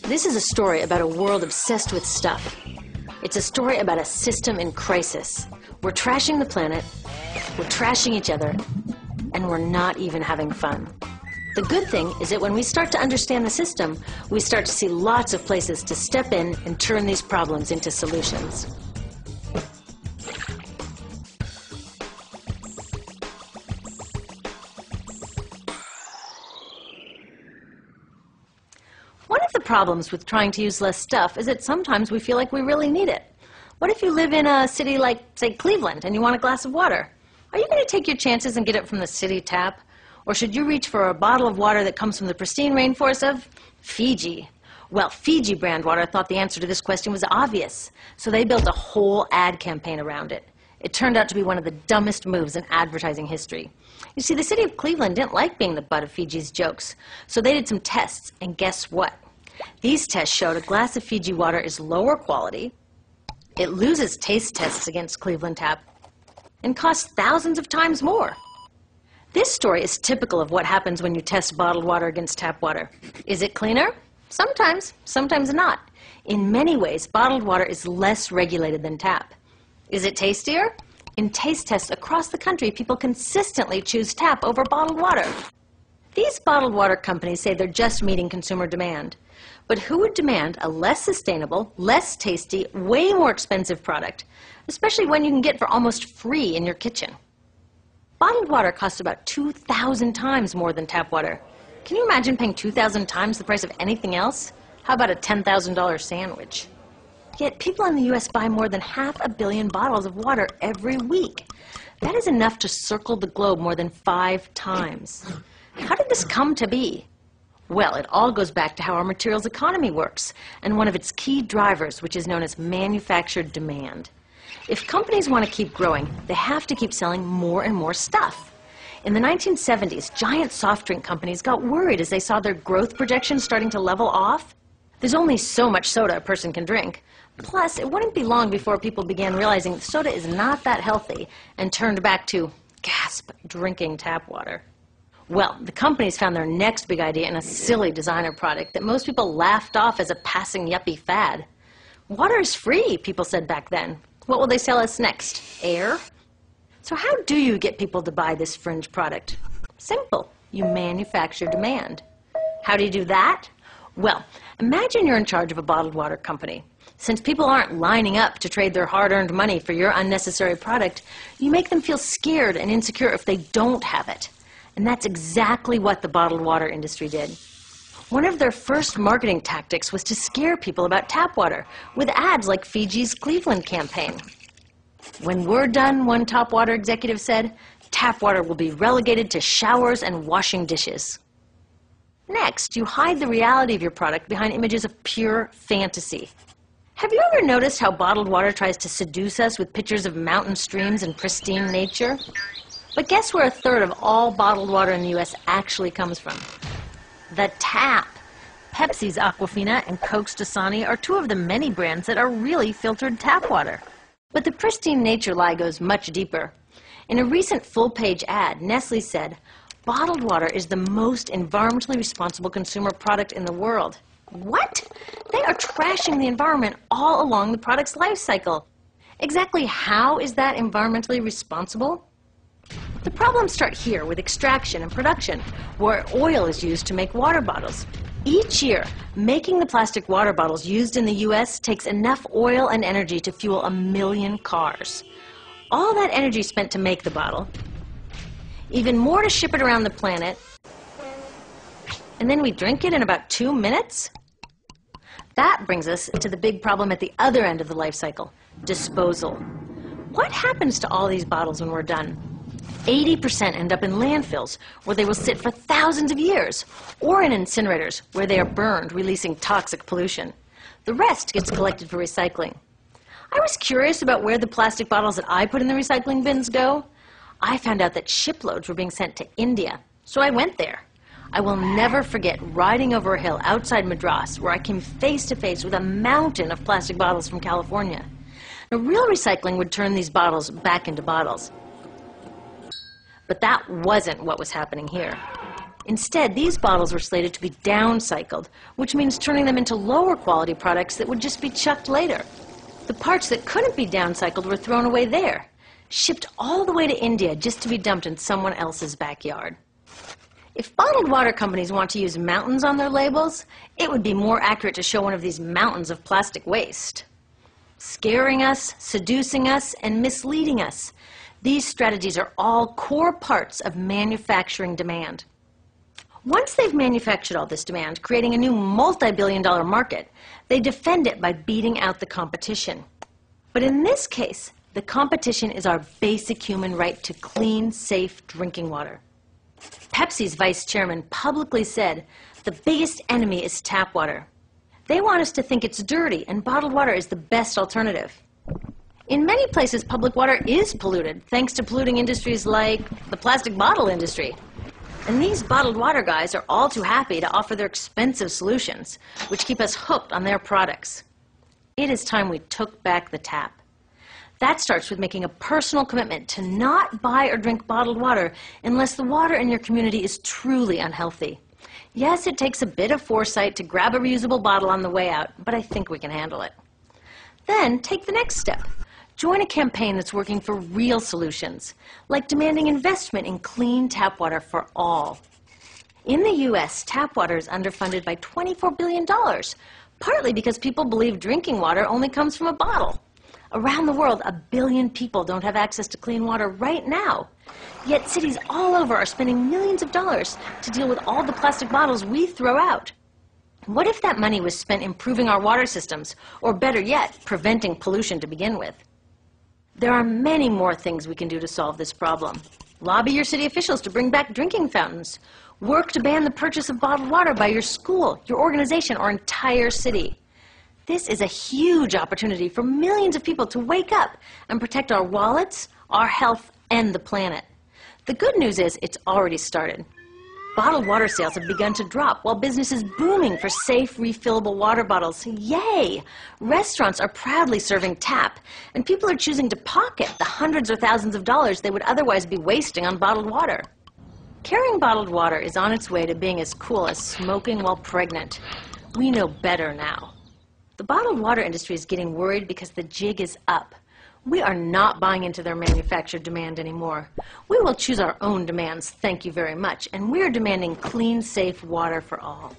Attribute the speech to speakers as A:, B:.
A: This is a story about a world obsessed with stuff. It's a story about a system in crisis. We're trashing the planet, we're trashing each other, and we're not even having fun. The good thing is that when we start to understand the system, we start to see lots of places to step in and turn these problems into solutions. One of the problems with trying to use less stuff is that sometimes we feel like we really need it. What if you live in a city like, say, Cleveland, and you want a glass of water? Are you going to take your chances and get it from the city tap? Or should you reach for a bottle of water that comes from the pristine rainforest of Fiji? Well, Fiji brand water thought the answer to this question was obvious, so they built a whole ad campaign around it. It turned out to be one of the dumbest moves in advertising history. You see, the city of Cleveland didn't like being the butt of Fiji's jokes, so they did some tests, and guess what? These tests showed a glass of Fiji water is lower quality, it loses taste tests against Cleveland tap, and costs thousands of times more. This story is typical of what happens when you test bottled water against tap water. Is it cleaner? Sometimes, sometimes not. In many ways, bottled water is less regulated than tap. Is it tastier? In taste tests across the country, people consistently choose tap over bottled water. These bottled water companies say they're just meeting consumer demand. But who would demand a less sustainable, less tasty, way more expensive product, especially when you can get for almost free in your kitchen? Bottled water costs about 2,000 times more than tap water. Can you imagine paying 2,000 times the price of anything else? How about a $10,000 sandwich? Yet people in the U.S. buy more than 500 million bottles of water every week. That is enough to circle the globe more than 5 times. How did this come to be? Well, it all goes back to how our materials economy works, and one of its key drivers, which is known as manufactured demand. If companies want to keep growing, they have to keep selling more and more stuff. In the 1970s, giant soft drink companies got worried as they saw their growth projections starting to level off. There's only so much soda a person can drink. Plus, it wouldn't be long before people began realizing soda is not that healthy and turned back to, gasp, drinking tap water. Well, the companies found their next big idea in a silly designer product that most people laughed off as a passing yuppie fad. Water is free, people said back then. What will they sell us next? Air? So how do you get people to buy this fringe product? Simple. You manufacture demand. How do you do that? Well, imagine you're in charge of a bottled water company. Since people aren't lining up to trade their hard-earned money for your unnecessary product, you make them feel scared and insecure if they don't have it. And that's exactly what the bottled water industry did. One of their first marketing tactics was to scare people about tap water with ads like Fiji's Cleveland campaign. When we're done, one top water executive said, tap water will be relegated to showers and washing dishes. Next, you hide the reality of your product behind images of pure fantasy. Have you ever noticed how bottled water tries to seduce us with pictures of mountain streams and pristine nature? But guess where 1/3 of all bottled water in the U.S. actually comes from? The tap. Pepsi's Aquafina and Coke's Dasani are 2 of the many brands that are really filtered tap water. But the pristine nature lie goes much deeper. In a recent full-page ad, Nestle said, bottled water is the most environmentally responsible consumer product in the world. What? They are trashing the environment all along the product's life cycle. Exactly how is that environmentally responsible? The problems start here with extraction and production, where oil is used to make water bottles. Each year, making the plastic water bottles used in the U.S. takes enough oil and energy to fuel 1 million cars. All that energy spent to make the bottle, even more to ship it around the planet, and then we drink it in about 2 minutes? That brings us to the big problem at the other end of the life cycle, disposal. What happens to all these bottles when we're done? 80% end up in landfills, where they will sit for thousands of years, or in incinerators, where they are burned, releasing toxic pollution. The rest gets collected for recycling. I was curious about where the plastic bottles that I put in the recycling bins go. I found out that shiploads were being sent to India, so I went there. I will never forget riding over a hill outside Madras, where I came face to face with a mountain of plastic bottles from California. Now, real recycling would turn these bottles back into bottles. But that wasn't what was happening here. Instead, these bottles were slated to be downcycled, which means turning them into lower quality products that would just be chucked later. The parts that couldn't be downcycled were thrown away there, shipped all the way to India just to be dumped in someone else's backyard. If bottled water companies want to use mountains on their labels, it would be more accurate to show one of these mountains of plastic waste. Scaring us, seducing us, and misleading us. These strategies are all core parts of manufacturing demand. Once they've manufactured all this demand, creating a new multi-billion-dollar market, they defend it by beating out the competition. But in this case, the competition is our basic human right to clean, safe drinking water. Pepsi's vice chairman publicly said, "The biggest enemy is tap water." They want us to think it's dirty and bottled water is the best alternative. In many places, public water is polluted, thanks to polluting industries like the plastic bottle industry. And these bottled water guys are all too happy to offer their expensive solutions, which keep us hooked on their products. It is time we took back the tap. That starts with making a personal commitment to not buy or drink bottled water unless the water in your community is truly unhealthy. Yes, it takes a bit of foresight to grab a reusable bottle on the way out, but I think we can handle it. Then take the next step. Join a campaign that's working for real solutions, like demanding investment in clean tap water for all. In the U.S., tap water is underfunded by $24 billion, partly because people believe drinking water only comes from a bottle. Around the world, 1 billion people don't have access to clean water right now. Yet cities all over are spending millions of dollars to deal with all the plastic bottles we throw out. What if that money was spent improving our water systems, or better yet, preventing pollution to begin with? There are many more things we can do to solve this problem. Lobby your city officials to bring back drinking fountains. Work to ban the purchase of bottled water by your school, your organization, or entire city. This is a huge opportunity for millions of people to wake up and protect our wallets, our health, and the planet. The good news is it's already started. Bottled water sales have begun to drop while business is booming for safe, refillable water bottles. Yay! Restaurants are proudly serving tap, and people are choosing to pocket the hundreds or thousands of dollars they would otherwise be wasting on bottled water. Carrying bottled water is on its way to being as cool as smoking while pregnant. We know better now. The bottled water industry is getting worried because the jig is up. We are not buying into their manufactured demand anymore. We will choose our own demands, thank you very much, and we're demanding clean, safe water for all.